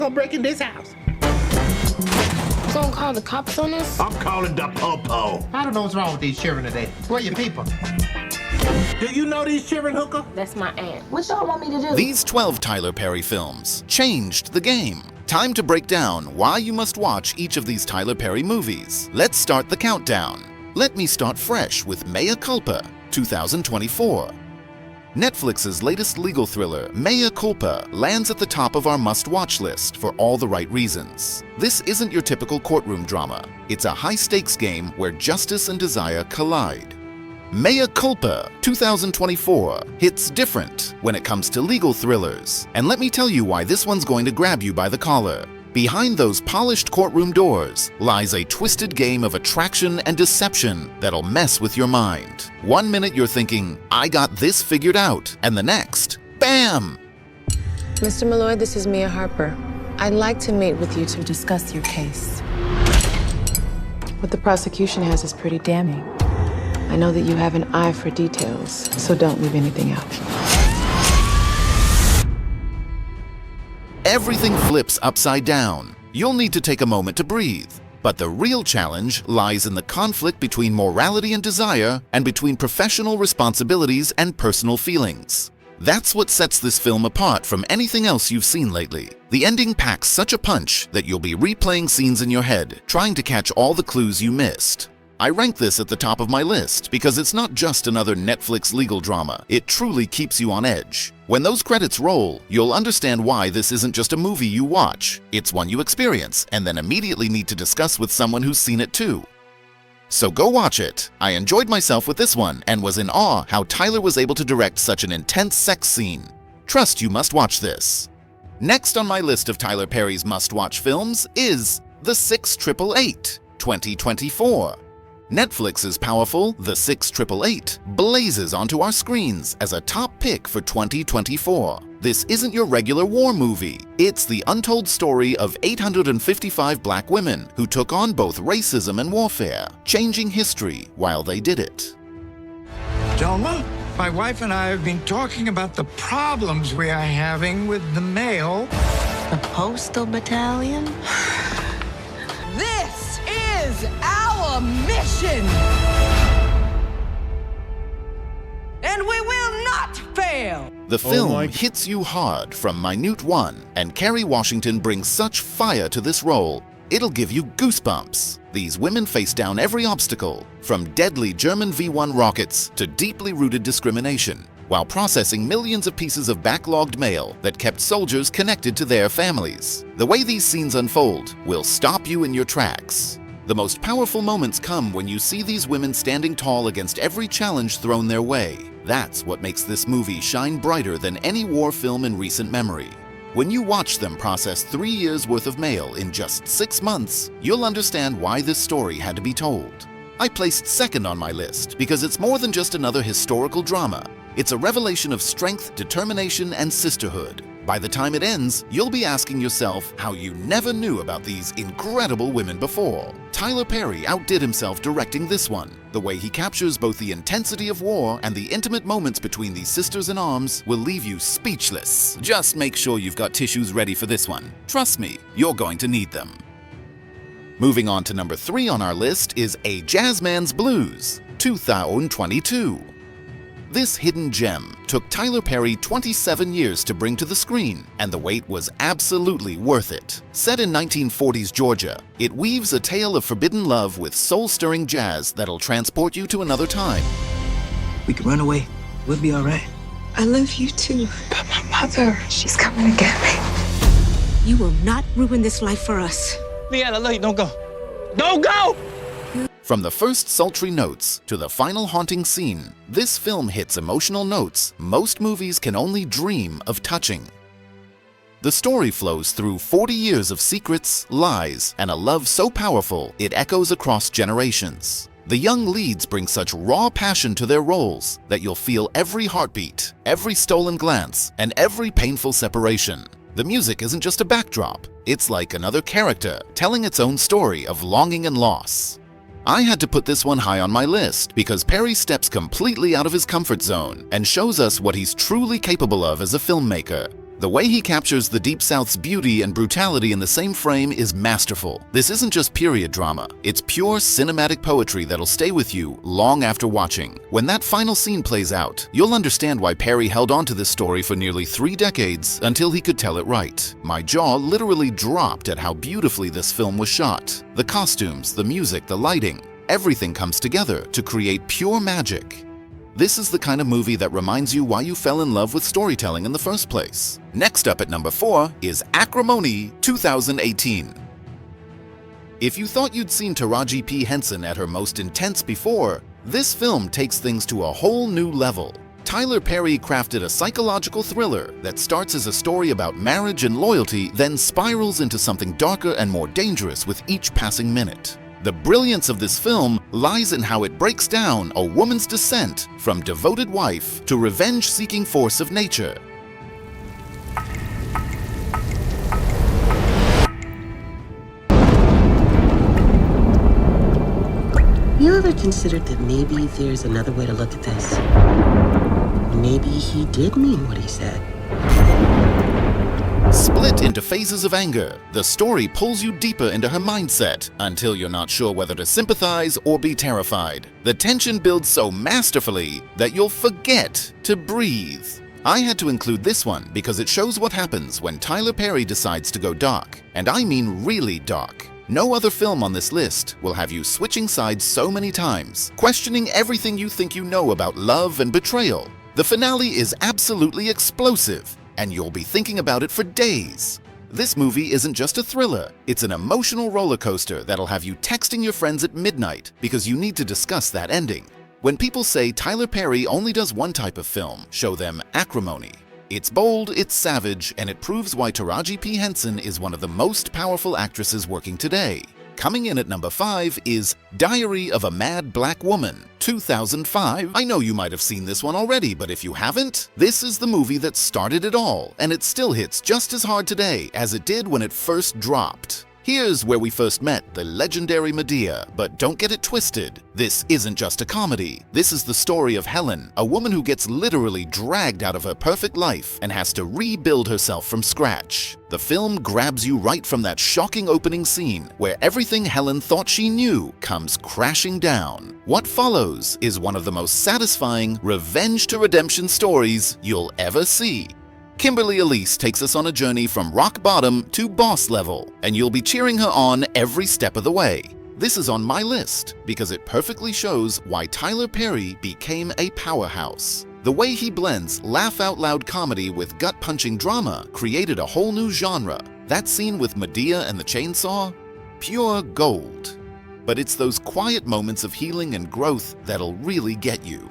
gonna break in this house. Gonna call the cops on us? I'm calling the po-po. I don't know what's wrong with these children today. Where your people? Do you know these children, Hooker? That's my aunt. What y'all want me to do? These 12 Tyler Perry films changed the game. Time to break down why you must watch each of these Tyler Perry movies. Let's start the countdown. Let me start fresh with Mea Culpa, 2024. Netflix's latest legal thriller, Mea Culpa, lands at the top of our must-watch list for all the right reasons. This isn't your typical courtroom drama. It's a high-stakes game where justice and desire collide. Mea Culpa, 2024, hits different when it comes to legal thrillers. And let me tell you why this one's going to grab you by the collar. Behind those polished courtroom doors lies a twisted game of attraction and deception that'll mess with your mind. 1 minute you're thinking, I got this figured out, and the next, bam! Mr. Malloy, this is Mia Harper. I'd like to meet with you to discuss your case. What the prosecution has is pretty damning. I know that you have an eye for details, so don't leave anything out. Everything flips upside down. You'll need to take a moment to breathe. But the real challenge lies in the conflict between morality and desire and between professional responsibilities and personal feelings. That's what sets this film apart from anything else you've seen lately. The ending packs such a punch that you'll be replaying scenes in your head, trying to catch all the clues you missed. I rank this at the top of my list because it's not just another Netflix legal drama. It truly keeps you on edge. When those credits roll, you'll understand why this isn't just a movie you watch. It's one you experience and then immediately need to discuss with someone who's seen it too. So go watch it. I enjoyed myself with this one and was in awe how Tyler was able to direct such an intense sex scene. Trust you must watch this. Next on my list of Tyler Perry's must-watch films is The 6888, 2024. Netflix's powerful The 6888 blazes onto our screens as a top pick for 2024. This isn't your regular war movie. It's the untold story of 855 black women who took on both racism and warfare, changing history while they did it. Delma, my wife and I have been talking about the problems we are having with the mail. The Postal Battalion? This is our mission! And we will not fail! The film hits you hard from minute one, and Kerry Washington brings such fire to this role, it'll give you goosebumps. These women face down every obstacle, from deadly German V-1 rockets to deeply rooted discrimination, while processing millions of pieces of backlogged mail that kept soldiers connected to their families. The way these scenes unfold will stop you in your tracks. The most powerful moments come when you see these women standing tall against every challenge thrown their way. That's what makes this movie shine brighter than any war film in recent memory. When you watch them process 3 years' worth of mail in just 6 months, you'll understand why this story had to be told. I placed second on my list because it's more than just another historical drama. It's a revelation of strength, determination, and sisterhood. By the time it ends, you'll be asking yourself how you never knew about these incredible women before. Tyler Perry outdid himself directing this one. The way he captures both the intensity of war and the intimate moments between these sisters in arms will leave you speechless. Just make sure you've got tissues ready for this one. Trust me, you're going to need them. Moving on to number 3 on our list is A Jazzman's Blues, 2022. This hidden gem took Tyler Perry 27 years to bring to the screen, and the wait was absolutely worth it. Set in 1940s Georgia, it weaves a tale of forbidden love with soul-stirring jazz that'll transport you to another time. We can run away. We'll be all right. I love you too. But my mother, she's coming to get me. You will not ruin this life for us. Leanne, I love you. Don't go. Don't go! From the first sultry notes to the final haunting scene, this film hits emotional notes most movies can only dream of touching. The story flows through 40 years of secrets, lies, and a love so powerful it echoes across generations. The young leads bring such raw passion to their roles that you'll feel every heartbeat, every stolen glance, and every painful separation. The music isn't just a backdrop, it's like another character telling its own story of longing and loss. I had to put this one high on my list because Perry steps completely out of his comfort zone and shows us what he's truly capable of as a filmmaker. The way he captures the Deep South's beauty and brutality in the same frame is masterful. This isn't just period drama, it's pure cinematic poetry that'll stay with you long after watching. When that final scene plays out, you'll understand why Perry held on to this story for nearly 3 decades until he could tell it right. My jaw literally dropped at how beautifully this film was shot. The costumes, the music, the lighting, everything comes together to create pure magic. This is the kind of movie that reminds you why you fell in love with storytelling in the first place. Next up at number 4 is Acrimony 2018. If you thought you'd seen Taraji P. Henson at her most intense before, this film takes things to a whole new level. Tyler Perry crafted a psychological thriller that starts as a story about marriage and loyalty, then spirals into something darker and more dangerous with each passing minute. The brilliance of this film lies in how it breaks down a woman's descent from devoted wife to revenge-seeking force of nature. You ever considered that maybe there's another way to look at this? Maybe he did mean what he said. Split into phases of anger, the story pulls you deeper into her mindset until you're not sure whether to sympathize or be terrified. The tension builds so masterfully that you'll forget to breathe. I had to include this one because it shows what happens when Tyler Perry decides to go dark, and I mean really dark. No other film on this list will have you switching sides so many times, questioning everything you think you know about love and betrayal. The finale is absolutely explosive, and you'll be thinking about it for days. This movie isn't just a thriller, it's an emotional roller coaster that'll have you texting your friends at midnight because you need to discuss that ending. When people say Tyler Perry only does one type of film, show them Acrimony. It's bold, it's savage, and it proves why Taraji P. Henson is one of the most powerful actresses working today. Coming in at number 5 is Diary of a Mad Black Woman, 2005. I know you might have seen this one already, but if you haven't, this is the movie that started it all, and it still hits just as hard today as it did when it first dropped. Here's where we first met the legendary Medea, but don't get it twisted. This isn't just a comedy. This is the story of Helen, a woman who gets literally dragged out of her perfect life and has to rebuild herself from scratch. The film grabs you right from that shocking opening scene where everything Helen thought she knew comes crashing down. What follows is one of the most satisfying revenge to redemption stories you'll ever see. Kimberly Elise takes us on a journey from rock bottom to boss level, and you'll be cheering her on every step of the way. This is on my list because it perfectly shows why Tyler Perry became a powerhouse. The way he blends laugh-out-loud comedy with gut-punching drama created a whole new genre. That scene with Medea and the chainsaw? Pure gold. But it's those quiet moments of healing and growth that'll really get you.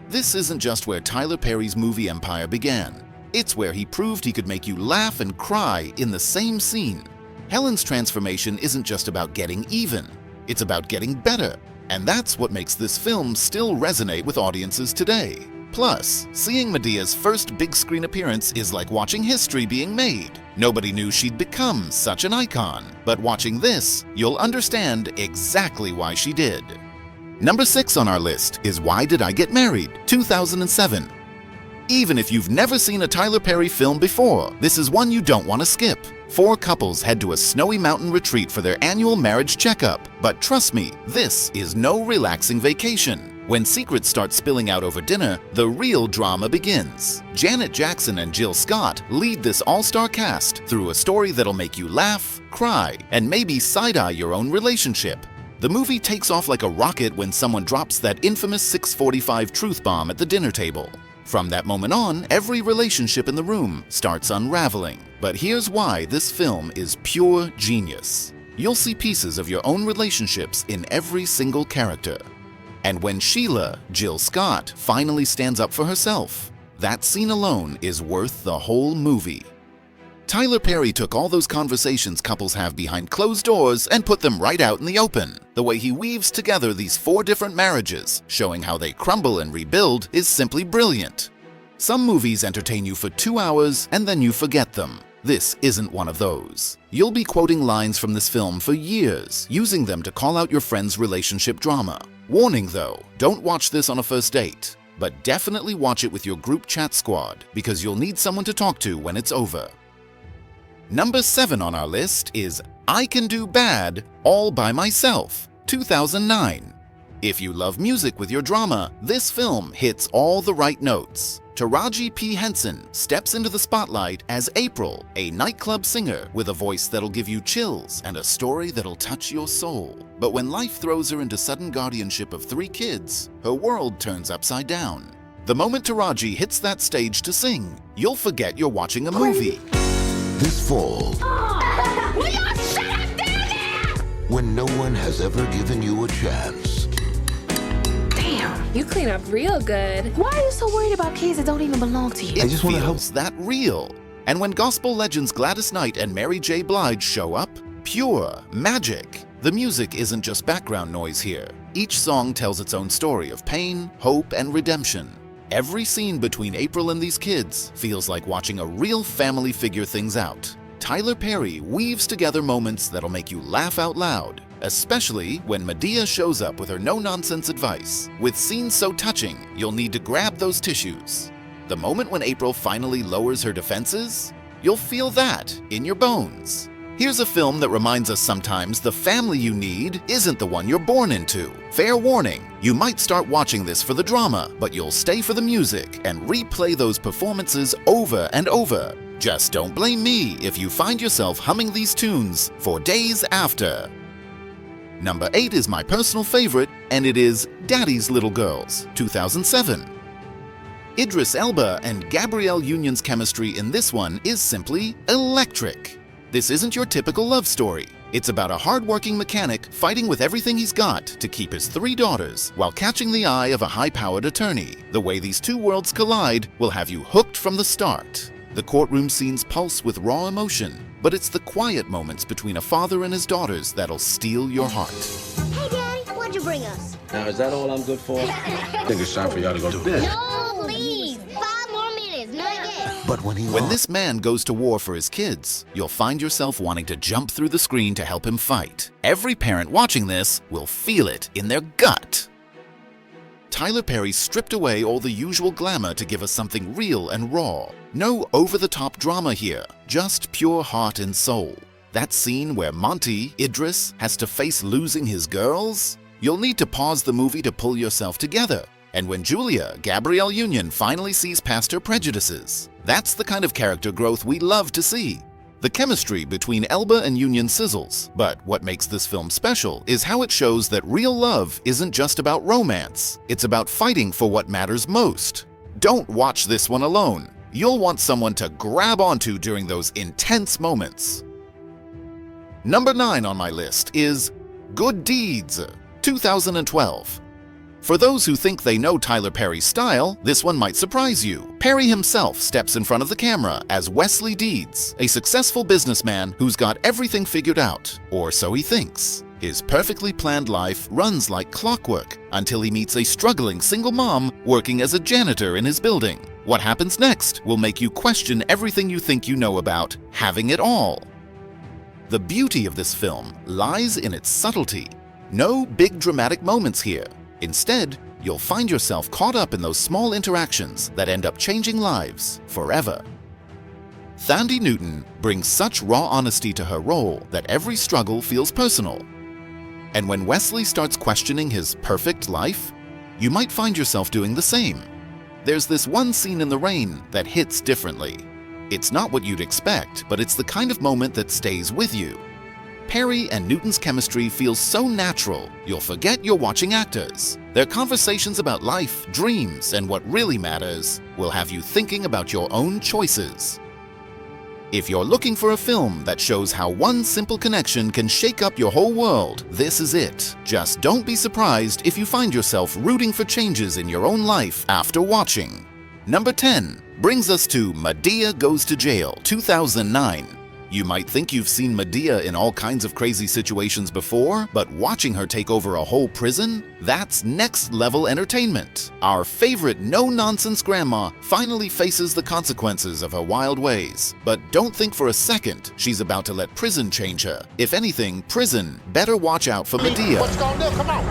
This isn't just where Tyler Perry's movie empire began. It's where he proved he could make you laugh and cry in the same scene. Helen's transformation isn't just about getting even, it's about getting better. And that's what makes this film still resonate with audiences today. Plus, seeing Medea's first big screen appearance is like watching history being made. Nobody knew she'd become such an icon, but watching this, you'll understand exactly why she did. Number 6 on our list is Why Did I Get Married, 2007. Even if you've never seen a Tyler Perry film before, this is one you don't want to skip. 4 couples head to a snowy mountain retreat for their annual marriage checkup. But trust me, this is no relaxing vacation. When secrets start spilling out over dinner, the real drama begins. Janet Jackson and Jill Scott lead this all-star cast through a story that'll make you laugh, cry, and maybe side-eye your own relationship. The movie takes off like a rocket when someone drops that infamous 645 truth bomb at the dinner table. From that moment on, every relationship in the room starts unraveling. But here's why this film is pure genius. You'll see pieces of your own relationships in every single character. And when Sheila, Jill Scott, finally stands up for herself, that scene alone is worth the whole movie. Tyler Perry took all those conversations couples have behind closed doors and put them right out in the open. The way he weaves together these 4 different marriages, showing how they crumble and rebuild, is simply brilliant. Some movies entertain you for 2 hours and then you forget them. This isn't one of those. You'll be quoting lines from this film for years, using them to call out your friend's relationship drama. Warning though, don't watch this on a first date. but definitely watch it with your group chat squad because you'll need someone to talk to when it's over. Number 7 on our list is I Can Do Bad All By Myself, 2009. If you love music with your drama, this film hits all the right notes. Taraji P. Henson steps into the spotlight as April, a nightclub singer with a voice that'll give you chills and a story that'll touch your soul. But when life throws her into sudden guardianship of 3 kids, her world turns upside down. The moment Taraji hits that stage to sing, you'll forget you're watching a movie. This fall, Will y'all shut up down there? when no one has ever given you a chance, Damn, you clean up real good. Why are you so worried about kids that don't even belong to you? It feels that real. And when gospel legends Gladys Knight and Mary J. Blige show up, pure magic. The music isn't just background noise here. Each song tells its own story of pain, hope, and redemption. Every scene between April and these kids feels like watching a real family figure things out. Tyler Perry weaves together moments that'll make you laugh out loud, especially when Medea shows up with her no-nonsense advice. With scenes so touching, you'll need to grab those tissues. The moment when April finally lowers her defenses, you'll feel that in your bones. Here's a film that reminds us sometimes the family you need isn't the one you're born into. Fair warning, you might start watching this for the drama, but you'll stay for the music and replay those performances over and over. Just don't blame me if you find yourself humming these tunes for days after. Number 8 is my personal favorite, and it is Daddy's Little Girls, 2007. Idris Elba and Gabrielle Union's chemistry in this one is simply electric. This isn't your typical love story. It's about a hard-working mechanic fighting with everything he's got to keep his 3 daughters while catching the eye of a high-powered attorney. The way these 2 worlds collide will have you hooked from the start. The courtroom scenes pulse with raw emotion, but it's the quiet moments between a father and his daughters that'll steal your heart. Hey, Daddy, what'd you bring us? Now, is that all I'm good for? I think it's time for y'all to go to bed. No, please. 5 more minutes, not yet. but When this man goes to war for his kids, you'll find yourself wanting to jump through the screen to help him fight. Every parent watching this will feel it in their gut. Tyler Perry stripped away all the usual glamour to give us something real and raw. No over-the-top drama here, just pure heart and soul. That scene where Monty, Idris, has to face losing his girls? You'll need to pause the movie to pull yourself together. And when Julia, Gabrielle Union, finally sees past her prejudices, that's the kind of character growth we love to see. The chemistry between Elba and Union sizzles, but what makes this film special is how it shows that real love isn't just about romance, it's about fighting for what matters most. Don't watch this one alone. You'll want someone to grab onto during those intense moments. Number 9 on my list is Good Deeds, 2012. For those who think they know Tyler Perry's style, this one might surprise you. Perry himself steps in front of the camera as Wesley Deeds, a successful businessman who's got everything figured out, or so he thinks. His perfectly planned life runs like clockwork until he meets a struggling single mom working as a janitor in his building. What happens next will make you question everything you think you know about having it all. The beauty of this film lies in its subtlety. No big dramatic moments here. Instead, you'll find yourself caught up in those small interactions that end up changing lives forever. Thandie Newton brings such raw honesty to her role that every struggle feels personal. And when Wesley starts questioning his perfect life, you might find yourself doing the same. There's this one scene in the rain that hits differently. It's not what you'd expect, but it's the kind of moment that stays with you. Perry and Newton's chemistry feels so natural, you'll forget you're watching actors. Their conversations about life, dreams, and what really matters will have you thinking about your own choices. If you're looking for a film that shows how one simple connection can shake up your whole world, this is it. Just don't be surprised if you find yourself rooting for changes in your own life after watching. Number 10 brings us to Medea Goes to Jail, 2009. You might think you've seen Medea in all kinds of crazy situations before, but watching her take over a whole prison? That's next-level entertainment. Our favorite no-nonsense grandma finally faces the consequences of her wild ways. But don't think for a second she's about to let prison change her. If anything, prison better watch out for Medea. What you gonna do? Come on.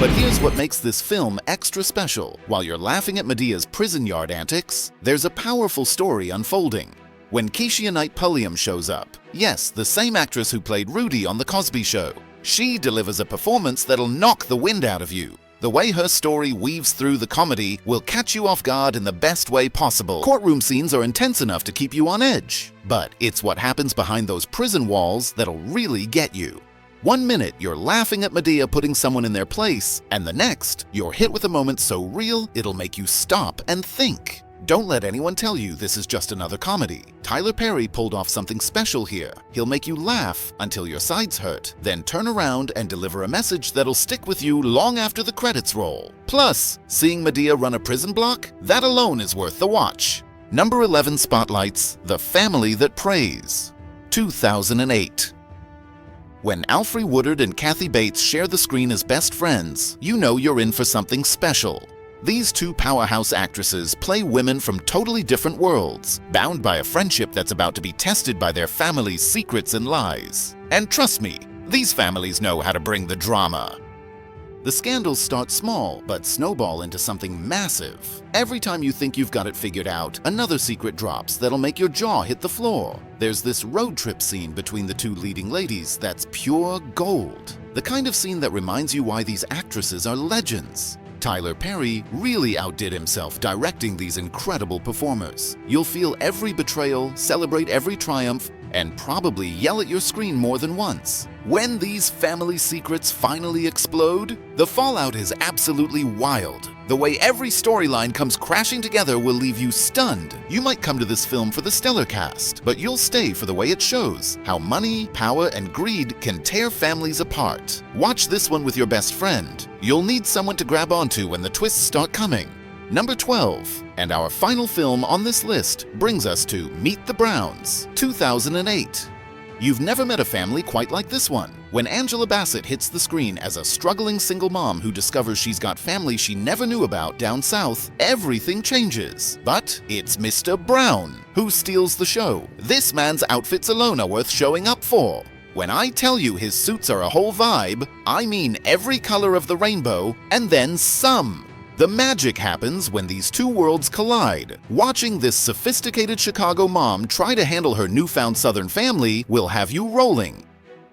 But here's what makes this film extra special. While you're laughing at Medea's prison yard antics, there's a powerful story unfolding. When Keishia Knight Pulliam shows up, yes, the same actress who played Rudy on The Cosby Show, she delivers a performance that'll knock the wind out of you. The way her story weaves through the comedy will catch you off guard in the best way possible. Courtroom scenes are intense enough to keep you on edge, but it's what happens behind those prison walls that'll really get you. 1 minute, you're laughing at Medea putting someone in their place, and the next, you're hit with a moment so real, it'll make you stop and think. Don't let anyone tell you this is just another comedy. Tyler Perry pulled off something special here. He'll make you laugh until your sides hurt, then turn around and deliver a message that'll stick with you long after the credits roll. Plus, seeing Medea run a prison block? That alone is worth the watch. Number 11 spotlights The Family That Prays, 2008. When Alfre Woodard and Kathy Bates share the screen as best friends, you know you're in for something special. These two powerhouse actresses play women from totally different worlds, bound by a friendship that's about to be tested by their family's secrets and lies. And trust me, these families know how to bring the drama. The scandals start small, but snowball into something massive. Every time you think you've got it figured out, another secret drops that'll make your jaw hit the floor. There's this road trip scene between the two leading ladies that's pure gold. The kind of scene that reminds you why these actresses are legends. Tyler Perry really outdid himself directing these incredible performers. You'll feel every betrayal, celebrate every triumph, and probably yell at your screen more than once. When these family secrets finally explode, the fallout is absolutely wild. The way every storyline comes crashing together will leave you stunned. You might come to this film for the stellar cast, but you'll stay for the way it shows how money, power, and greed can tear families apart. Watch this one with your best friend. You'll need someone to grab onto when the twists start coming. Number 12, and our final film on this list, brings us to Meet the Browns, 2008. You've never met a family quite like this one. When Angela Bassett hits the screen as a struggling single mom who discovers she's got family she never knew about down south, everything changes. But it's Mr. Brown who steals the show. This man's outfits alone are worth showing up for. When I tell you his suits are a whole vibe, I mean every color of the rainbow and then some. The magic happens when these two worlds collide. Watching this sophisticated Chicago mom try to handle her newfound Southern family will have you rolling.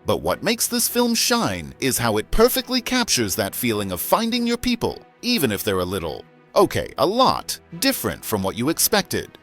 But what makes this film shine is how it perfectly captures that feeling of finding your people, even if they're a little, okay, a lot, different from what you expected.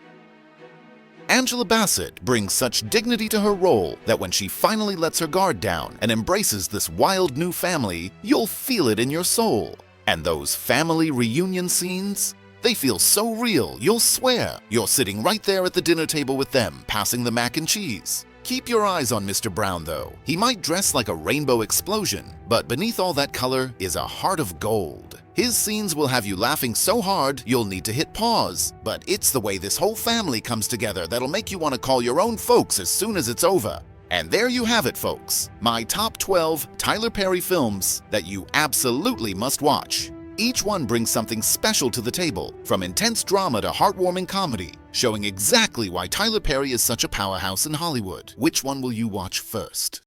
Angela Bassett brings such dignity to her role that when she finally lets her guard down and embraces this wild new family, you'll feel it in your soul. And those family reunion scenes? They feel so real, you'll swear you're sitting right there at the dinner table with them, passing the mac and cheese. Keep your eyes on Mr. Brown, though. He might dress like a rainbow explosion, but beneath all that color is a heart of gold. His scenes will have you laughing so hard you'll need to hit pause, but it's the way this whole family comes together that'll make you want to call your own folks as soon as it's over. And there you have it, folks. My top 12 Tyler Perry films that you absolutely must watch. Each one brings something special to the table, from intense drama to heartwarming comedy, showing exactly why Tyler Perry is such a powerhouse in Hollywood. Which one will you watch first?